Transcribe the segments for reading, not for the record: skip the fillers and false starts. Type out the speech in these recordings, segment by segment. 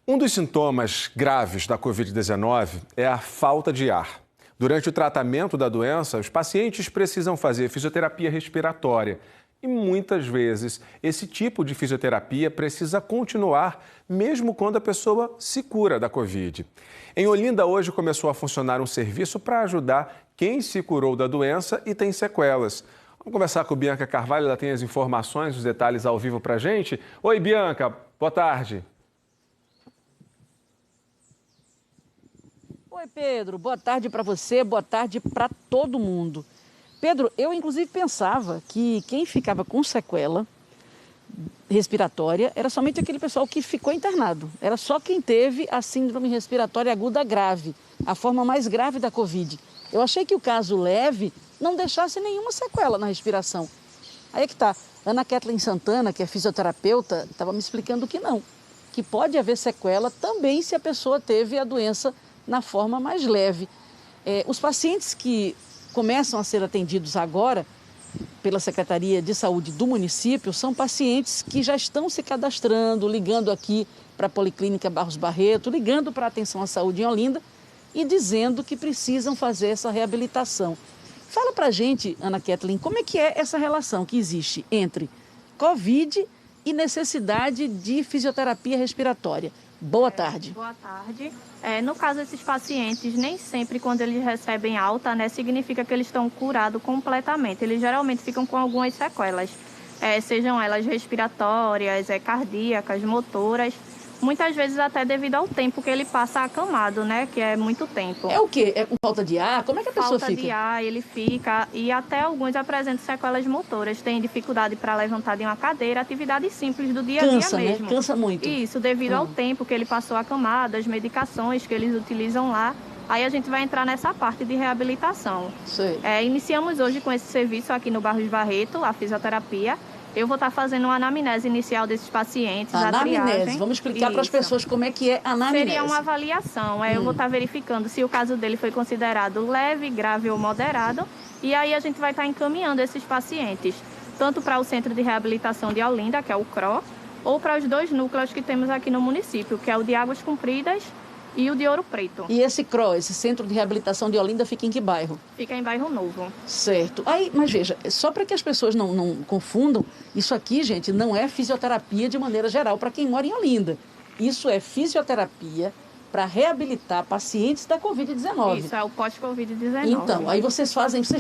Um dos sintomas graves da Covid-19 é a falta de ar. Durante o tratamento da doença, os pacientes precisam fazer fisioterapia respiratória. E muitas vezes, esse tipo de fisioterapia precisa continuar mesmo quando a pessoa se cura da Covid. Em Olinda, hoje começou a funcionar um serviço para ajudar quem se curou da doença e tem sequelas. Vamos conversar com Bianca Carvalho, ela tem as informações, os detalhes ao vivo para a gente. Oi, Bianca, boa tarde. Oi, Pedro, boa tarde para você, boa tarde para todo mundo. Pedro, eu inclusive pensava que quem ficava com sequela respiratória era somente aquele pessoal que ficou internado. Era só quem teve a síndrome respiratória aguda grave, a forma mais grave da Covid. Eu achei que o caso leve não deixasse nenhuma sequela na respiração. Aí é que tá, Ana Kathleen Santana, que é fisioterapeuta, estava me explicando que não, que pode haver sequela também se a pessoa teve a doença na forma mais leve. Os pacientes que começam a ser atendidos agora pela Secretaria de Saúde do município são pacientes que já estão se cadastrando, ligando aqui para a Policlínica Barros Barreto, ligando para a Atenção à Saúde em Olinda e dizendo que precisam fazer essa reabilitação. Fala para a gente, Ana Kathleen, como é que é essa relação que existe entre Covid e necessidade de fisioterapia respiratória? Boa tarde. Boa tarde. No caso desses pacientes, nem sempre quando eles recebem alta, significa que eles estão curados completamente. Eles geralmente ficam com algumas sequelas, sejam elas respiratórias, cardíacas, motoras. Muitas vezes até devido ao tempo que ele passa acamado, que é muito tempo. É o quê? É com falta de ar? Como é que a pessoa fica? Falta de ar, ele fica, e até alguns apresentam sequelas motoras. Tem dificuldade para levantar de uma cadeira, atividades simples do dia a dia mesmo. Cansa, né? Cansa muito. Isso, devido ao tempo que ele passou acamado, as medicações que eles utilizam lá. Aí a gente vai entrar nessa parte de reabilitação. Iniciamos hoje com esse serviço aqui no Barros Barreto, a fisioterapia. Eu vou estar fazendo uma anamnese inicial desses pacientes, a triagem. Vamos explicar para as pessoas como é que é a anamnese. Seria uma avaliação, eu vou estar verificando se o caso dele foi considerado leve, grave ou moderado. E aí a gente vai estar encaminhando esses pacientes, tanto para o Centro de Reabilitação de Olinda, que é o CRO, ou para os dois núcleos que temos aqui no município, que é o de Águas Compridas e o de Ouro Preto. E esse CRO, esse Centro de Reabilitação de Olinda, fica em que bairro? Fica em Bairro Novo. Certo. Aí, mas veja, só para que as pessoas não confundam, isso aqui, gente, não é fisioterapia de maneira geral para quem mora em Olinda. Isso é fisioterapia para reabilitar pacientes da Covid-19. Isso, é o pós-Covid-19. Então, aí vocês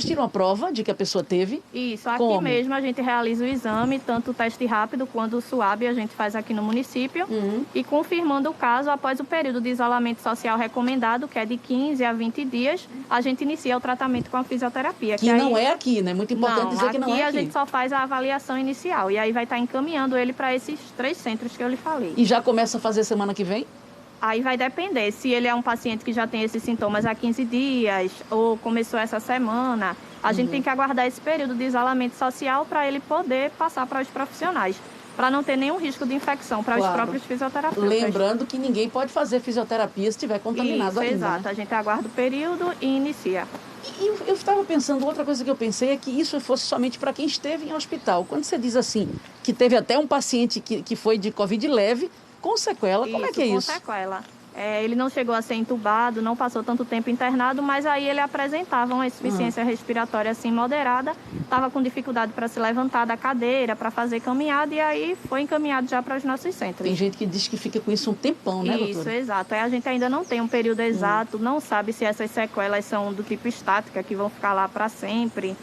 tiram a prova de que a pessoa teve? Isso, aqui mesmo a gente realiza o exame, tanto o teste rápido quanto o SUAB, a gente faz aqui no município, e confirmando o caso, após o período de isolamento social recomendado, que é de 15 a 20 dias, a gente inicia o tratamento com a fisioterapia. Que não é aqui, né? Muito importante dizer que não é aqui. Aqui a gente só faz a avaliação inicial, e aí vai estar encaminhando ele para esses 3 centros que eu lhe falei. E já começa a fazer semana que vem? Aí vai depender, se ele é um paciente que já tem esses sintomas há 15 dias ou começou essa semana, a gente tem que aguardar esse período de isolamento social para ele poder passar para os profissionais, para não ter nenhum risco de infecção para os próprios fisioterapeutas. Lembrando que ninguém pode fazer fisioterapia se estiver contaminado ainda. Exato, a gente aguarda o período e inicia. E eu estava pensando, outra coisa que eu pensei é que isso fosse somente para quem esteve em hospital. Quando você diz assim, que teve até um paciente que foi de Covid leve, com sequela, como é que é isso? Com sequela. Ele não chegou a ser entubado, não passou tanto tempo internado, mas aí ele apresentava uma insuficiência respiratória assim moderada, estava com dificuldade para se levantar da cadeira, para fazer caminhada, e aí foi encaminhado já para os nossos centros. Tem gente que diz que fica com isso um tempão, né, doutora? Isso, exato. A gente ainda não tem um período exato, não sabe se essas sequelas são do tipo estática, que vão ficar lá para sempre,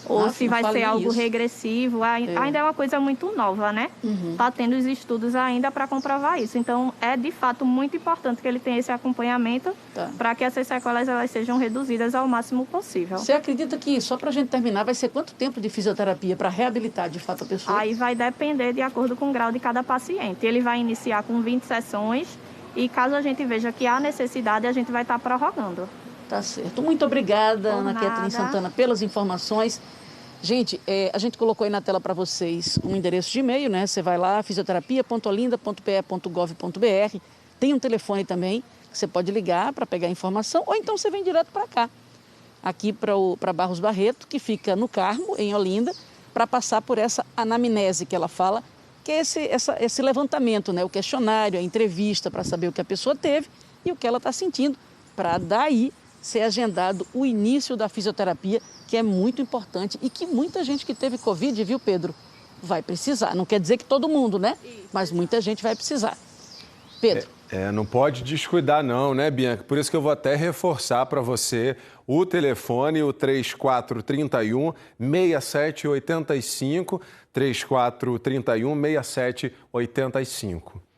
ou se vai ser algo regressivo. Ainda é uma coisa muito nova, né? Está tendo os estudos ainda para comprovar isso. Então, é de fato muito importante que ele tenha esse acompanhamento para que essas sequelas elas sejam reduzidas ao máximo possível. Você acredita que, só para a gente terminar, vai ser quanto tempo de fisioterapia para reabilitar de fato a pessoa? Aí vai depender de acordo com o grau de cada paciente. Ele vai iniciar com 20 sessões e caso a gente veja que há necessidade, a gente vai estar prorrogando. Tá certo. Muito obrigada, Ana Kathleen Santana, pelas informações. Gente, a gente colocou aí na tela para vocês um endereço de e-mail, né? Você vai lá, fisioterapia.olinda.pe.gov.br. Tem um telefone também, que você pode ligar para pegar informação, ou então você vem direto para cá, aqui para Barros Barreto, que fica no Carmo, em Olinda, para passar por essa anamnese que ela fala que é esse levantamento, né? O questionário, a entrevista para saber o que a pessoa teve e o que ela está sentindo, para daí ser agendado o início da fisioterapia, que é muito importante e que muita gente que teve Covid, viu, Pedro, vai precisar. Não quer dizer que todo mundo, né? Mas muita gente vai precisar. Pedro. Não pode descuidar não, né, Bianca? Por isso que eu vou até reforçar para você o telefone, o 3431-6785, 3431-6785.